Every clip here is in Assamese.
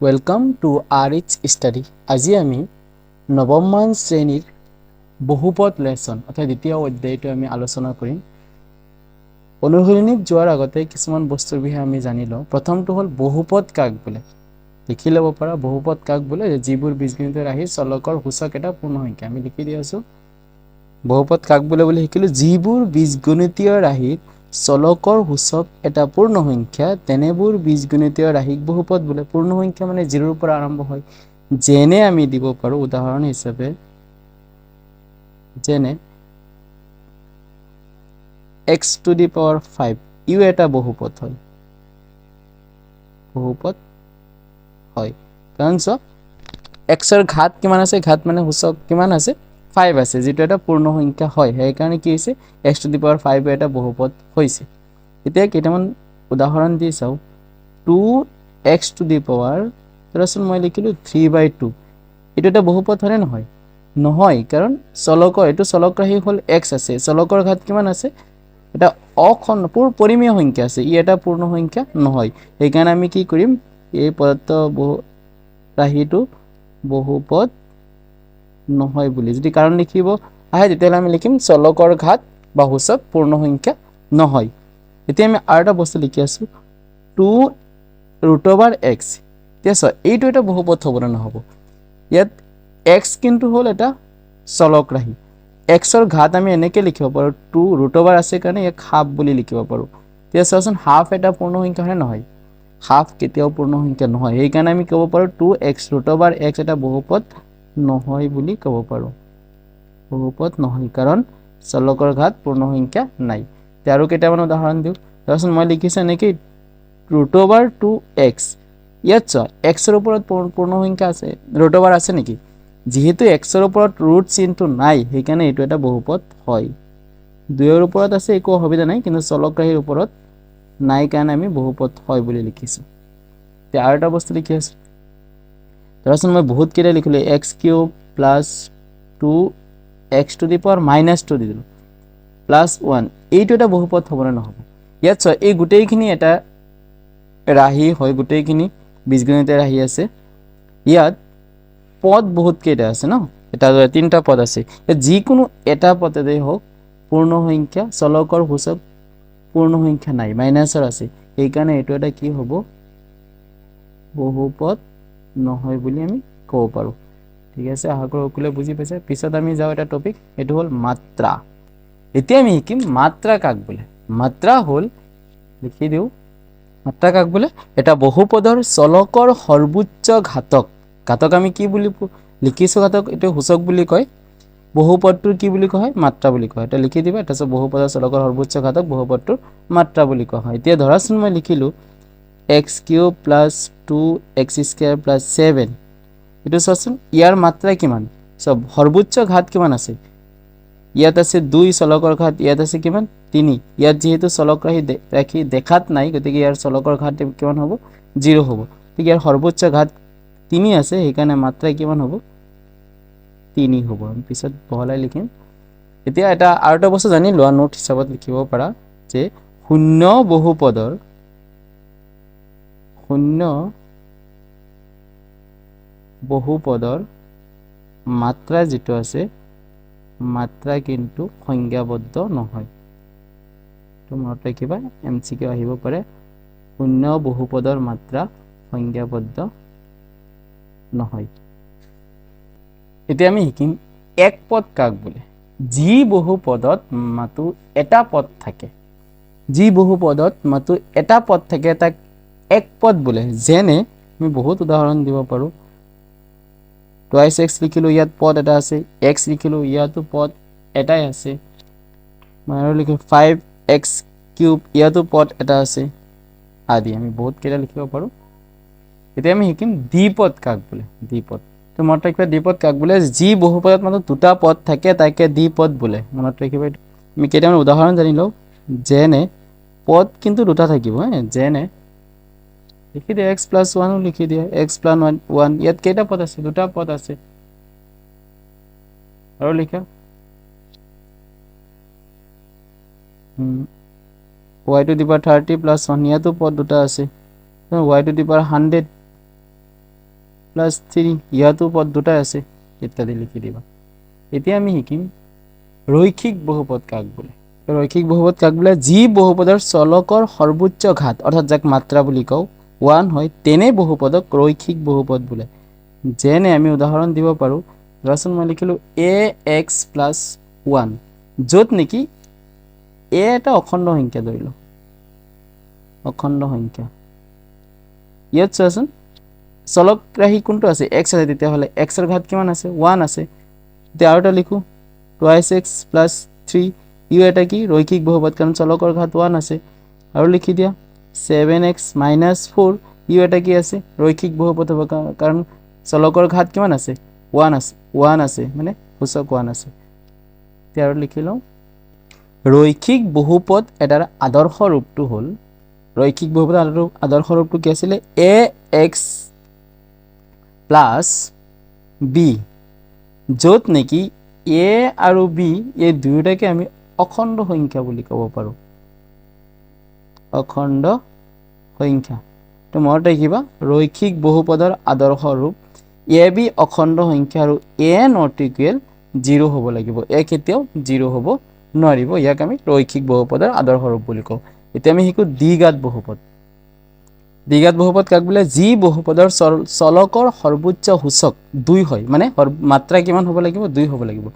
Welcome to আৰএইচ study. আজি আমি নৱমমান শ্ৰেণীৰ বহুপদ লেসন অৰ্থাৎ দ্বিতীয় অধ্যায়টো আমি আলোচনা কৰিম। অনুশীলনীত যোৱাৰ আগতে কিছুমান বস্তুৰ বিষয়ে আমি জানি লওঁ। প্ৰথমটো হ'ল বহুপদ কাক বোলে। লিখি ল'ব পৰা বহুপদ কাক বোলে, যিবোৰ বীজগণিত ৰাশিৰ চলকৰ সূচক এটা পূৰ্ণ সংখ্যা। আমি লিখি দি আছোঁ বহুপদ কাক বোলে বুলি শিকিলোঁ, যিবোৰ বীজগণিতীয় ৰাশিৰ চলকৰ সূচক এটা পূৰ্ণ সংখ্যা তেনেবোৰ বীজগণিতীয় ৰাশিক বহুপদ বোলে। পূৰ্ণ সংখ্যা মানে 0ৰ পৰা আৰম্ভ হয়। যেনে আমি দিব পাৰোঁ উদাহৰণ হিচাপে, যেনে x টু দি পাৱাৰ 5 ইও এটা বহুপদ হয়। বহুপদ হয় কাৰণ চোৱা xৰ ঘাত কিমান আছে, ঘাত মানে সূচক কিমান আছে 5 আছে, যেটো এটা পূৰ্ণ সংখ্যা হয়। সেইকাৰণে কি হৈছে x টু দি পাৱাৰ 5 এটা বহুপদ হৈছে। এতিয়া কেইটামান উদাহৰণ দি চাওঁ। 2x টু দি পাৱাৰ, ধৰাচোন মই লিখিলোঁ 3/2, এইটো এটা বহুপদ হয়নে নহয়? নহয়, কাৰণ চলকৰ এইটো চলক ৰাশি হ'ল x আছে, চলকৰ ঘাত কিমান আছে, এটা পৰিমেয় সংখ্যা আছে, ই এটা পূৰ্ণ সংখ্যা নহয়। সেইকাৰণে আমি কি কৰিম, এই পদাৰ্থ ৰাশিটো বহুপদ নহয় বুলি যদি কাৰণ লিখিব আহে, তেতিয়াহ'লে আমি লিখিম চলকৰ ঘাত বা সূচক পূৰ্ণ সংখ্যা নহয়। এতিয়া আমি আৰু এটা বস্তু লিখি আছোঁ 2√x। এতিয়া চোৱা এইটো এটা বহুপদ হ'ব নে নহ'ব? ইয়াত x কিন্তু হ'ল এটা চলক ৰাশি। xৰ ঘাত আমি এনেকৈ লিখিব পাৰোঁ, 2√, আছে কাৰণে ইয়াক হাফ বুলি লিখিব পাৰোঁ। এতিয়া চোৱাচোন হাফ এটা পূৰ্ণ সংখ্যা হয়নে নহয়? হাফ কেতিয়াও পূৰ্ণ সংখ্যা নহয়। সেইকাৰণে আমি ক'ব পাৰোঁ 2x√x এটা বহুপদ নহয় বুলি ক'ব পাৰোঁ। বহুপদ নহয় কাৰণ চলকৰ ঘাত পূৰ্ণ সংখ্যা নাই। এতিয়া আৰু কেইটামান উদাহৰণ দিওঁ। ধৰাচোন মই লিখিছোঁ এনেকৈ √2x। ইয়াত চোৱা xৰ ওপৰত পূৰ্ণ সংখ্যা আছে, ৰুট আছে নেকি? যিহেতু xৰ ওপৰত ৰুট চিনটো নাই, সেইকাৰণে এইটো এটা বহুপদ হয়। 2ৰ ওপৰত আছে, একো অসুবিধা নাই, কিন্তু চলক ৰাশিৰ ওপৰত নাই কাৰণে আমি বহুপদ হয় বুলি লিখিছোঁ। এতিয়া আৰু এটা বস্তু লিখি আছোঁ। ধৰাচোন মই বহুত কেইটা লিখিলোঁ, x³ plus 2x to the power -2 দি দিলোঁ প্লাছ 1। এইটো এটা বহুপদ হ'বনে নহ'ব? ইয়াত চোৱা এই গোটেইখিনি এটা ৰাশি হয়, গোটেইখিনি বীজগণিতীয় ৰাশি আছে। ইয়াত পদ বহুত কেইটা আছে ন, এটা 3টা পদ আছে। যিকোনো এটা পদেই হওক পূৰ্ণ সংখ্যা, চলকৰ সূচক পূৰ্ণ সংখ্যা নাই, মাইনাছৰ আছে। সেইকাৰণে এইটো এটা কি হ'ব, বহুপদ নহয় বুলি আমি ক'ব পাৰোঁ। ঠিক আছে, আশা কৰোঁ সকলোৱে বুজি পাইছে। পিছত আমি যাওঁ এটা টপিক, এইটো হ'ল মাত্ৰা। এতিয়া আমি শিকিম মাত্ৰা কাক বোলে। মাত্ৰা হ'ল, লিখি দিওঁ, মাত্ৰা কাক বোলে, এটা বহুপদৰ চলকৰ সৰ্বোচ্চ ঘাতক। ঘাতক আমি কি বুলি লিখিছোঁ, ঘাতক এইটো সূচক বুলি কয়। বহুপদটোৰ কি বুলি কোৱা হয়, মাত্ৰা বুলি কোৱা হয়। এটা লিখি দিবা, তাৰপিছত বহুপদৰ চলকৰ সৰ্বোচ্চ ঘাতক বহুপদটোৰ মাত্ৰা বুলি কোৱা হয়। এতিয়া ধৰাচোন মই লিখিলোঁ x³ প্লাছ 2x² প্লাছ 7। এইটো চোৱাচোন ইয়াৰ মাত্ৰা কিমান, চব সৰ্বোচ্চ ঘাত কিমান আছে, ইয়াত আছে 2, চলকৰ ঘাত ইয়াত আছে কিমান 3। ইয়াত যিহেতু চলক ৰাশি দেখাত নাই, গতিকে ইয়াৰ চলকৰ ঘাত কিমান হ'ব, 0 হ'ব। গতিকে ইয়াৰ সৰ্বোচ্চ ঘাত 3 আছে, সেইকাৰণে মাত্ৰা কিমান হ'ব, 3 হ'ব। আমি পিছত বহলাই লিখিম। এতিয়া এটা আৰু এটা বস্তু জানি লোৱা, নোট হিচাপত লিখিব পাৰা, যে শূন্য বহুপদৰ মাত্ৰা যিটো আছে, মাত্ৰা কিন্তু সংজ্ঞাবদ্ধ নহয়। তো মনত ৰাখিবা, MCQ আহিব পাৰে, শূন্য বহুপদৰ মাত্ৰা সংজ্ঞাবদ্ধ নহয়। এতিয়া আমি শিকিম এক পদ কাক বোলে। যি বহুপদত মাথো এটা পদ থাকে, যি বহুপদত মাথো এটা পদ থাকে তাক এক পদ বোলে। যেনে আমি বহুত উদাহৰণ দিব পাৰোঁ। 2x লিখিলোঁ, ইয়াত পদ এটা আছে, x লিখিলোঁ, ইয়াতো পদ এটাই আছে। মই আৰু লিখিলোঁ 5x³, ইয়াতো পদ এটা আছে, আদি আমি বহুত কেইটা লিখিব পাৰোঁ। এতিয়া আমি শিকিম দ্বিপদ কাক বোলে। দ্বিপদ, তো মনত ৰাখিবা, দ্বিপদ কাক বোলে, যি বহুপদত মাত্ৰ দুটা পদ থাকে তাকে দ্বিপদ বোলে। মনত ৰাখিবা এইটো। আমি কেইটামান উদাহৰণ জানি লওঁ। যেনে পদ কিন্তু দুটা থাকিব, যেনে লিখি দিয়া x + 1 লিখি দিয়া, x + 1, ইয়াত কেইটা পদ আছে, দুটা পদ আছে। আৰু লিখা y টু দি পাৱাৰ 30 + 1, ইয়াতো পদ দুটা আছে। y to the power 100 plus 3 ইয়াতো পদ দুটা আছে ইত্যাদি লিখি দিবা এতিয়া আমি শিকিম রৈখিক বহুপদ কাক বোলে রৈখিক বহুপদ কাক বোলে যি বহুপদৰ চলকৰ সৰ্বোচ্চ ঘাত অৰ্থাৎ যাক মাত্ৰা বুলি কওঁ 1 হয় তেনে বহুপদক ৰৈখিক বহুপদ বোলে যেনে আমি উদাহৰণ দিব পাৰো ধৰাচোন মই লিখিলো ax + 1 য'ত নেকি a এটা অখণ্ড সংখ্যা ধৰিলো অখণ্ড সংখ্যা ইয়াত চোৱাচোন চলক ৰাশি কোনটো আছে x আছে তেতিয়াহলে x ৰ ঘাত কিমান আছে 1 আছে তেতিয়া আৰু এটা লিখো 2x + 3 ইউ এটা কি ৰৈখিক বহুপদ কাৰণ চলকৰ ঘাত 1 আছে আৰু লিখি দিয়া 7x - 4 ইউ এটা কি আছে ৰৈখিক বহুপদ হ'ব কাৰণ চলকৰ ঘাত কিমান আছে 1 আছে মানে সূচক 1 আছে তেতিয়া আৰু লিখি লওঁ ৰৈখিক বহুপদ এটাৰ আদৰ্শ ৰূপটো হ'ল ৰৈখিক বহুপদ আদৰ্শ ৰূপটো কি আছিল ax + b য'ত নেকি a আৰু b এই দুয়োটাকে আমি অখণ্ড সংখ্যা বুলি ক'ব পাৰো অখণ্ড সংখ্যা তো মনত ৰাখিবা ৰৈখিক বহুপদৰ আদৰ্শ ৰূপ ab অখণ্ড সংখ্যা আৰু a not equal 0 হ'ব লাগিব a কেতিয়াও 0 হ'ব নোৱাৰিব ইয়াক আমি ৰৈখিক বহুপদৰ আদৰ্শ ৰূপ বুলি কওঁ এতিয়া আমি শিকো দ্বিঘাত বহুপদ দ্বিঘাত বহুপদ কাক বোলে যি বহুপদৰ চলকৰ সৰ্বোচ্চ সূচক 2 হয় মানে মাত্ৰা কিমান হ'ব লাগিব 2 হ'ব লাগিব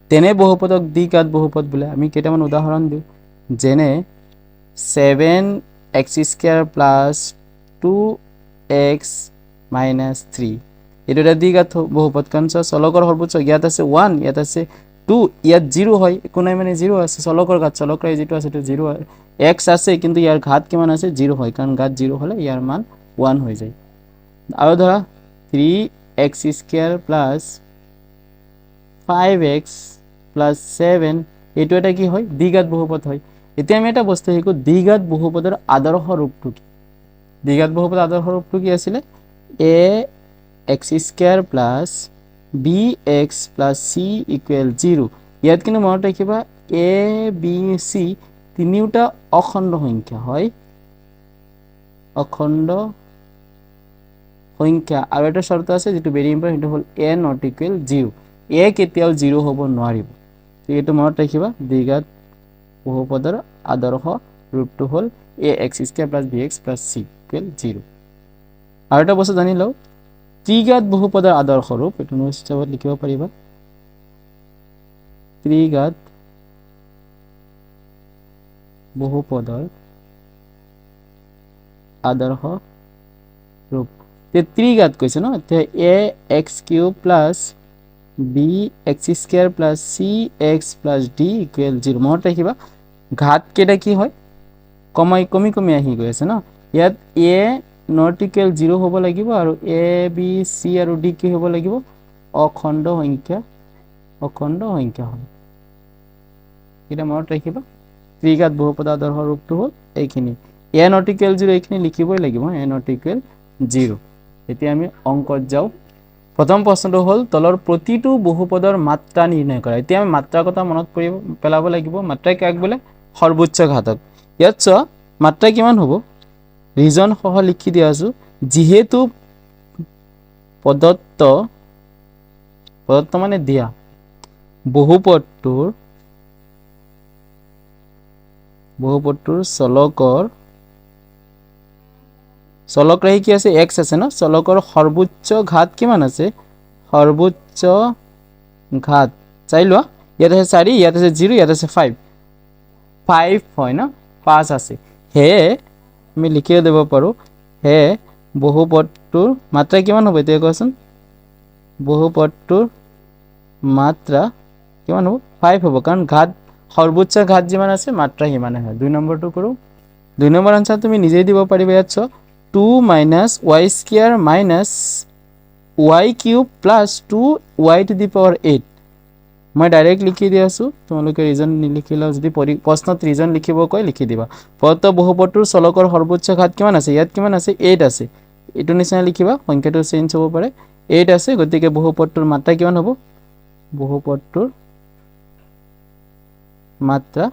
তেনে বহুপদক দ্বিঘাত বহুপদ বোলে আমি কেইটামান উদাহৰণ দিওঁ যেনে 7x² + 2x - 3 এইটো এটা দ্বিঘাত বহুপদ কাৰণ চলকৰ সৰ্বোচ্চ ইয়াত আছে 1 ইয়াত আছে 2 ইয়াত 0 হয় একো নাই মানে 0 আছে চলকৰ ঘাত চলকৰ যেটো আছে তো 0 হয় x আছে কিন্তু ইয়াৰ ঘাত কিমান আছে 0 হয় কাৰণ ঘাত 0 হলে ইয়াৰ মান 1 হৈ যায় আৰু ধৰা 3x² + 5x + 7 এইটো এটা কি হয় দ্বিঘাত বহুপদ হয় এতিয়া আমি এটা বস্তু শিকো দ্বিঘাত বহুপদৰ আদৰ্শ ৰূপটো কি দ্বিঘাত বহুপদৰ আদৰ্শ ৰূপটো কি আছিল ax² + bx + c = 0 ইয়াত কিন্তু মনত ৰাখিবা a b c তিনিটা অখণ্ড সংখ্যা হয় অখণ্ড সংখ্যা আৰু এটা শৰ্ত আছে যেটো ভেৰি ইম্পৰ্টেন্ট হ'ল a not equal 0 a কেতিয়াও 0 হ'ব নোৱাৰিব ঠিক এইটো মনত ৰাখিবা দ্বিঘাত বহুপদৰ আদৰ্শ ৰূপটো হ'ল ax² + bx + c = 0 আৰু এটা বস্তু জানি লও ত্ৰিঘাত বহুপদৰ আদৰ্শ ৰূপ এটো নোটছ হিচাপত লিখিব পাৰিবা ত্ৰিঘাত বহুপদৰ আদৰ্শ ৰূপ তে ত্ৰিঘাত কৈছে ন তে ax³ + bx² + cx + d = 0 মনত ৰাখিবা ঘাত কেটা কি হয় কমি আহি গৈ আছে ন ইয়াত a not equal 0 হ'ব লাগিব আৰু a b c আৰু d কি হ'ব লাগিব অখণ্ড সংখ্যা হয় এটা মনত ৰাখিবা ত্ৰিঘাত বহুপদ আদৰ্শ ৰূপটো হ'ল এইখিনি a not equal 0 এইখিনি লিখিবই লাগিব a not equal 0 এতিয়া আমি অংকত যাও প্ৰথম প্ৰশ্নটো হ'ল তলৰ প্ৰতিটো বহুপদৰ মাত্ৰা নিৰ্ণয় কৰা এতিয়া আমি মাত্ৰাৰ কথা মনত পেলাব লাগিব মাত্ৰা কাক বোলে সৰ্বোচ্চ ঘাতক ইয়াত চ মাত্ৰা কিমান হ'ব ৰিজন সহ লিখি দিয়া আছো যেহেতু প্ৰদত্ত মানে দিয়া বহুপদটোৰ চলক ৰাশি কি আছে x আছে ন চলকৰ সৰ্বোচ্চ ঘাত কিমান আছে সৰ্বোচ্চ ঘাত চাই লোৱা ইয়াত আছে 4 ইয়াত আছে 0 ইয়াত আছে 5 হয় ন 5 আছে হে আমি লিখি দেব পাৰো হে বহুপদটোৰ মাত্ৰা কিমান হ'ব এতিয়া কোৱাচোন বহুপদটোৰ মাত্ৰা কিমান হ'ব 5 হ'ব কাৰণ ঘাত সৰ্বোচ্চ ঘাত যিমান আছে মাত্ৰা সিমানে হয় 2 নম্বৰটো কৰো 2 নম্বৰ আনসাৰ তুমি নিজেই দিব পাৰিবা ইয়াত 2 - y² - y³ + 2y⁸ মই ডাইৰেক্ট লিখি দি আছো তোমালোকে ৰিজন নিলিখিলা যদি প্ৰশ্নত ৰিজন লিখিব কয় লিখি দিবা প্ৰদত্ত বহুপদটোৰ চলকৰ সৰ্বোচ্চ ঘাত কিমান আছে ইয়াত কিমান আছে 8 আছে এটো নিচিনা লিখিবা সংখ্যাটো চেঞ্জ হ'ব পাৰে 8 আছে গতিকে বহুপদটোৰ মাত্ৰা কিমান হ'ব বহুপদটোৰ মাত্ৰা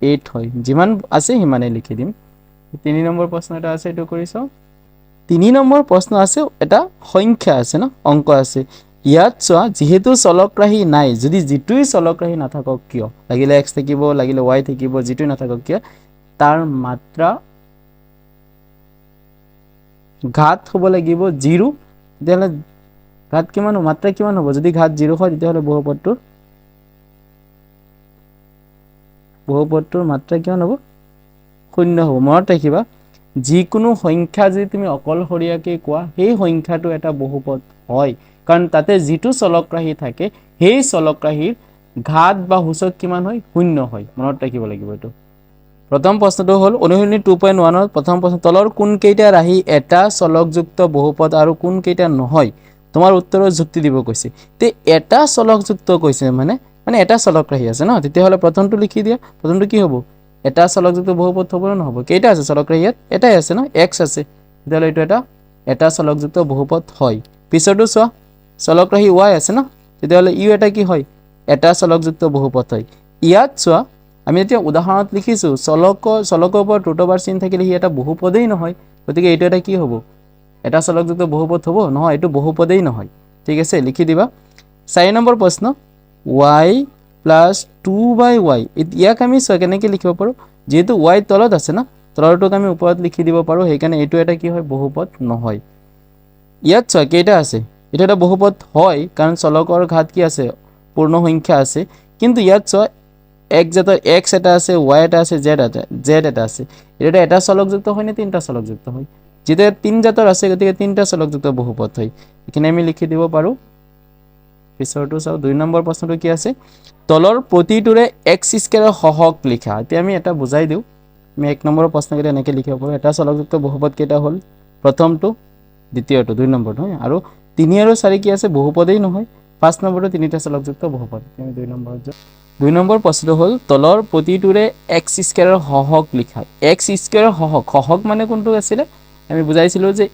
8 হয় যিমান আছে সিমানে লিখি দিম 3 নম্বৰ প্ৰশ্ন এটা আছে এটো কৰি চাও তিনি নম্বৰ প্ৰশ্ন আছে, এটা সংখ্যা আছে ন, অংক আছে। ইয়াত চোৱা, যিহেতু চলকৰাশি নাই, যদি যিটোই চলকৰাশি নাথাকক কিয়, লাগিলে এক্স থাকিব, লাগিলে ৱাই থাকিব, যিটোই নাথাকক কিয়, তাৰ মাত্ৰা ঘাত হ'ব লাগিব 0। তেতিয়াহ'লে ঘাত কিমান হ'ব, মাত্ৰা কিমান হ'ব? যদি ঘাত 0 হয় তেতিয়াহ'লে বহুপদটোৰ মাত্ৰা কিমান হ'ব? 0 হ'ব। মনত ৰাখিবা, যিকোনো সংখ্যা যদি তুমি অকলশৰীয়াকৈ কোৱা, সেই সংখ্যাটো এটা বহুপদ হয়, কাৰণ তাতে যিটো চলকৰাশি থাকে সেই চলকৰাশিৰ ঘাত বা সূচক কিমান হয়? 0 হয়। মনত ৰাখিব লাগিব এইটো। প্ৰথম প্ৰশ্নটো হ'ল অনুশীলনী 2.1ৰ প্ৰথম প্ৰশ্ন, তলৰ কোনকেইটা ৰাশি এটা চলকযুক্ত বহুপদ আৰু কোনকেইটা নহয়, তোমাৰ উত্তৰৰ যুক্তি দিব কৈছে। তে এটা চলকযুক্ত কৈছে মানে এটা চলকৰাশি আছে ন, তেতিয়াহ'লে প্ৰথমটো লিখি দিয়া। প্ৰথমটো কি হ'ব? এটা চলকযুক্ত বহুপদ হ'ব নে নহ'ব? কেইটা আছে চলকৰাশি? ইয়াত এটাই আছে ন, এক্স আছে, তেতিয়াহ'লে এইটো এটা চলকযুক্ত বহুপদ হয়। পিছৰটো চোৱা, চলকৰাশি ৱাই আছে ন, তেতিয়াহ'লে ইও এটা কি হয়? এটা চলকযুক্ত বহুপদ হয়। ইয়াত চোৱা, আমি এতিয়া উদাহৰণত লিখিছোঁ, চলকৰ ওপৰত ৰুট অভাৰ চিন থাকিলে সি এটা বহুপদেই নহয়, গতিকে এইটো এটা কি হ'ব? এটা চলকযুক্ত বহুপদ হ'ব? নহয়, এইটো বহুপদেই নহয়। ঠিক আছে, লিখি দিবা। 4 নম্বৰ প্ৰশ্ন, y প্লাছ 2/y, ইয়াক আমি চোৱা কেনেকৈ লিখিব পাৰোঁ, যিহেতু y তলত আছে না, তলৰটোক আমি ওপৰত লিখি দিব পাৰোঁ, সেইকাৰণে এইটো এটা কি হয়? বহুপদ নহয়। ইয়াত চোৱা কেইটা আছে, এইটো এটা বহুপদ হয়, কাৰণ চলকৰ ঘাত কি আছে? পূৰ্ণ সংখ্যা আছে। কিন্তু ইয়াত চোৱা, এক জাতৰ এক্স এটা আছে, ৱাই এটা আছে, জেড এটা আছে, এইটো এটা চলকযুক্ত হয় নে তিনিটা চলকযুক্ত হয়? যেতিয়া 3 জাতৰ আছে, গতিকে 3টা চলকযুক্ত বহুপদ হয়, এইখিনি আমি লিখি দিব পাৰোঁ। পিছৰটো চাওঁ, 2 নম্বৰ প্ৰশ্নটো কি আছে, তলৰ প্ৰতিটোৰে এক্স স্কোৱাৰৰ সহগ লিখা। এতিয়া আমি এটা বুজাই দিওঁ, আমি 1 নম্বৰৰ প্ৰশ্নকেইটা এনেকৈ লিখিব পাৰোঁ, এটা চলকযুক্ত বহুপদ কেইটা হ'ল? প্ৰথমটো, দ্বিতীয়টো, 2 নম্বৰটো, আৰু 3 আৰু 4 কি আছে? বহুপদেই নহয়। 5 নম্বৰটো 3টা চলকযুক্ত বহুপদ। আমি 2 নম্বৰত যাওঁ। 2 নম্বৰ প্ৰশ্নটো হ'ল, তলৰ প্ৰতিটোৰে এক্স স্কোৱাৰৰ সহগ লিখা। এক্স স্কোৱাৰৰ সহগ মানে কোনটো আছিলে? আমি বুজাইছিলোঁ যে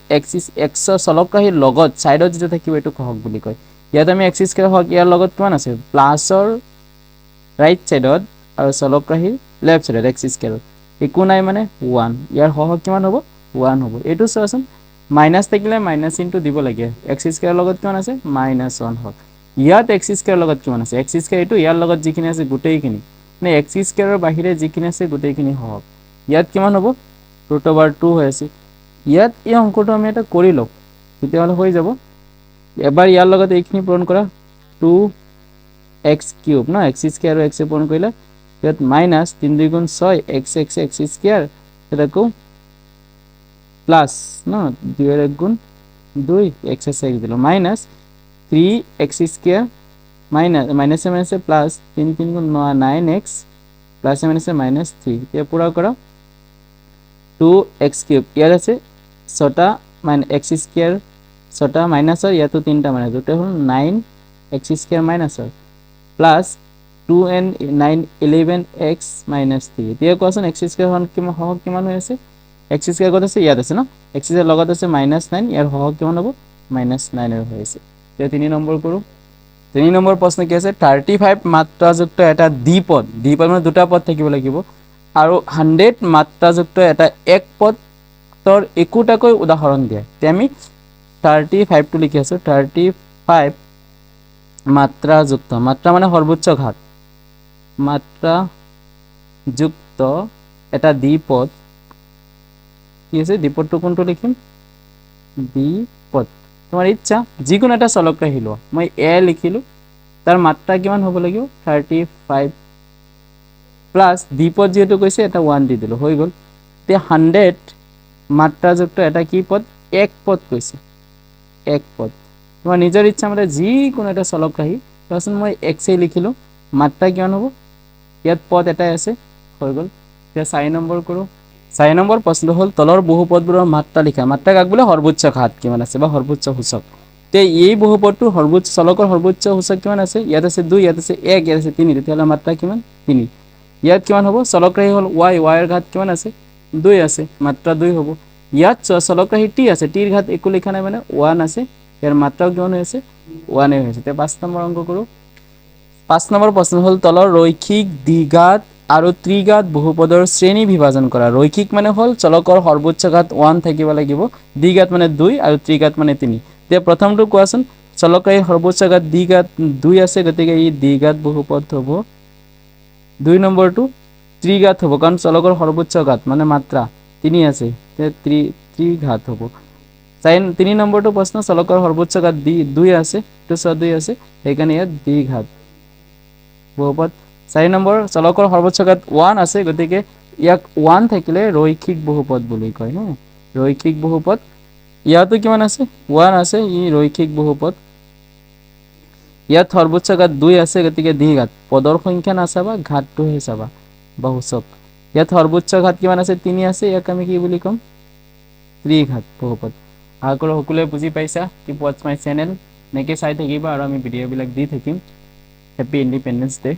এক্সৰ চলকৰাশিৰ লগত ছাইডত যিটো থাকিব এইটো সহগ বুলি কয়। ইয়াত আমি এক্স স্কোৱাৰৰ সহগ ইয়াৰ লগত কিমান আছে? প্লাছৰ ৰাইট ছাইডত আৰু চলকৰাশিৰ লেফ্ট ছাইডত এক্স স্কোৱাৰৰ একো নাই মানে 1। ইয়াৰ সহগ কিমান হ'ব? 1 হ'ব। এইটো চোৱাচোন, মাইনাছ থাকিলে মাইনাছ চিনটো দিব লাগে। এক্স স্কোৱাৰৰ লগত কিমান আছে? -1 হ'ল। ইয়াত এক্স স্কোৱাৰৰ লগত কিমান আছে? এক্স স্কোৱাৰ এইটো, ইয়াৰ লগত যিখিনি আছে গোটেইখিনি, মানে এক্স স্কোৱাৰৰ বাহিৰে যিখিনি আছে গোটেইখিনি সহগ। ইয়াত কিমান হ'ব? √2 হৈ আছে। ইয়াত এই অংকটো আমি এটা কৰি লওঁ, তেতিয়াহ'লে হৈ যাব। এবাৰ ইয়াৰ লগত এইখিনি পূৰণ কৰা, 2x³ ন, এক্স স্কোৱাৰ আৰু এক্স পূৰণ কৰিলে, ইয়াত মাইনাছ 3 2 গুণ 6, এক্স স্কোৱাৰ, এটা আকৌ প্লাছ ন, 2 1 গুণ 2, এক্স দিলোঁ, মাইনাছ 3x স্কোৱাৰ, মাইনাছে মাইনাছে প্লাছ 3 3 গুণ 9x, প্লাছে মাইনাছে -3। এতিয়া পূৰা কৰা, 2x³, ইয়াত আছে 6টা এক্স স্কোৱাৰ, 6টা মাইনাছৰ, ইয়াতো 3টা মাইনাছ, দুটা হ'ল 9x square মাইনাছৰ, plus 2 and 9 11x -3। এতিয়া কোৱাচোন এক্স স্কোৱাৰ সহগ কিমান হৈ আছে? এক্স স্কোৱাৰ ক'ত আছে? ইয়াত আছে ন, এক্স স্কোৱাৰ লগত আছে -9, ইয়াৰ সহগ কিমান হ'ব? -9 হৈ আছে। এতিয়া 3 নম্বৰ কৰোঁ। 3 নম্বৰ প্ৰশ্ন কি আছে, 35 মাত্ৰাযুক্ত এটা দ্বিপদ মানে দুটা পদ থাকিব লাগিব, আৰু 100 মাত্ৰাযুক্ত এটা এক পদৰ একোটাকৈ উদাহৰণ দিয়ে। এতিয়া আমি 35টো লিখি আছোঁ, 35 মাত্ৰাযুক্ত, মাত্ৰা মানে সৰ্বোচ্চ ঘাত, মাত্ৰাযুক্ত এটা দ্বিপদ কি আছে? দ্বিপদটো কোনটো লিখিম? দ্বিপদ, তোমাৰ ইচ্ছা যিকোনো এটা চলকৰাশি লোৱা। মই এ লিখিলোঁ, তাৰ মাত্ৰা কিমান হ'ব লাগিব? 35 প্লাছ দ্বিপদ যিহেতু কৈছে এটা 1 দি দিলোঁ, হৈ গ'ল। এতিয়া 100 মাত্ৰাযুক্ত এটা কি পদ? এক পদ কৈছে, এক পদ। তোমাৰ নিজৰ ইচ্ছামতে যিকোনো এটা চলকৰাশি চোৱাচোন, মই এক্সেই লিখিলোঁ, মাত্ৰা কিমান হ'ব? ইয়াত পদ এটাই আছে, হৈ গ'ল। এতিয়া 4 নম্বৰ কৰোঁ। 4 নম্বৰ প্ৰশ্নটো হ'ল, তলৰ বহুপদবোৰৰ মাত্ৰা লিখা। মাত্ৰা কাক বোলে? সৰ্বোচ্চ ঘাত কিমান আছে বা সৰ্বোচ্চ সূচক। এতিয়া এই বহুপদটোৰ চলকৰ সৰ্বোচ্চ সূচক কিমান আছে? ইয়াত আছে 2, ইয়াত আছে 1, ইয়াত আছে 3, তেতিয়াহ'লে মাত্ৰা কিমান? 3। ইয়াত কিমান হ'ব? চলকৰাশি হ'ল ৱাইৰ ঘাত কিমান আছে? 2 আছে, মাত্ৰা 2 হ'ব। ইয়াত চলকৰাশি টি আছে, টিৰ ঘাত একো লিখা নাই মানে 1 আছে, ইয়াৰ মাত্ৰাও কিমান হৈ আছে? 1 হৈ আছে। এতিয়া 5 নম্বৰ অংক কৰোঁ। 5 নম্বৰ প্ৰশ্ন হ'ল, তলৰ ৰৈখিক দ্বিঘাত আৰু ত্ৰিঘাত বহুপদৰ শ্ৰেণী বিভাজন কৰা ৰৈখিক মানে হ'ল চলকৰ সৰ্বোচ্চ ঘাত 1 থাকিব লাগিব দ্বিঘাত মানে 2 আৰু ত্ৰিঘাত মানে 3 তে প্ৰথমটো কোৱাচোন চলকৰ সৰ্বোচ্চ ঘাত দ্বিঘাত 2 আছে গতিকে ই দ্বিঘাত বহুপদ হ'ব 2 নম্বৰটো ত্ৰিঘাত হ'ব কাৰণ চলকৰ সৰ্বোচ্চ ঘাত মানে মাত্ৰা 3 আছে তে ত্ৰিঘাত হ'ব 3 নম্বৰটো প্ৰশ্ন চলকৰ সৰ্বোচ্চ ঘাত 2 আছে তো 2 আছে সেইকাৰণে ইয়াত দ্বিঘাত বহুপদ 4 নম্বৰ চলকৰ সৰ্বোচ্চ ঘাত 1 আছে গতিকে ইয়াক 1 থাকিলে ৰৈখিক বহুপদ বুলি কয় না ৰৈখিক বহুপদ ইয়াতো কিমান আছে 1 আছে ই ৰৈখিক বহুপদ ইয়াত সৰ্বোচ্চ ঘাত 2 আছে গতিকে দ্বিঘাত পদৰ সংখ্যা নাচাবা ঘাতটোহে চাবা বহুচক ইয়াত সৰ্বোচ্চ ঘাত কিমান আছে 3 আছে ইয়াক আমি কি বুলি কম ত্ৰিঘাত বহুপদ আগৰ সকলোৱে বুজি পাইছা কি ৱাচ মাই চেনেল নেকে চাই থাকিবা আৰু আমি ভিডিঅ' বিলাক দি থাকিম হ্যাপি ইন্ডিপেন্ডেন্স ডে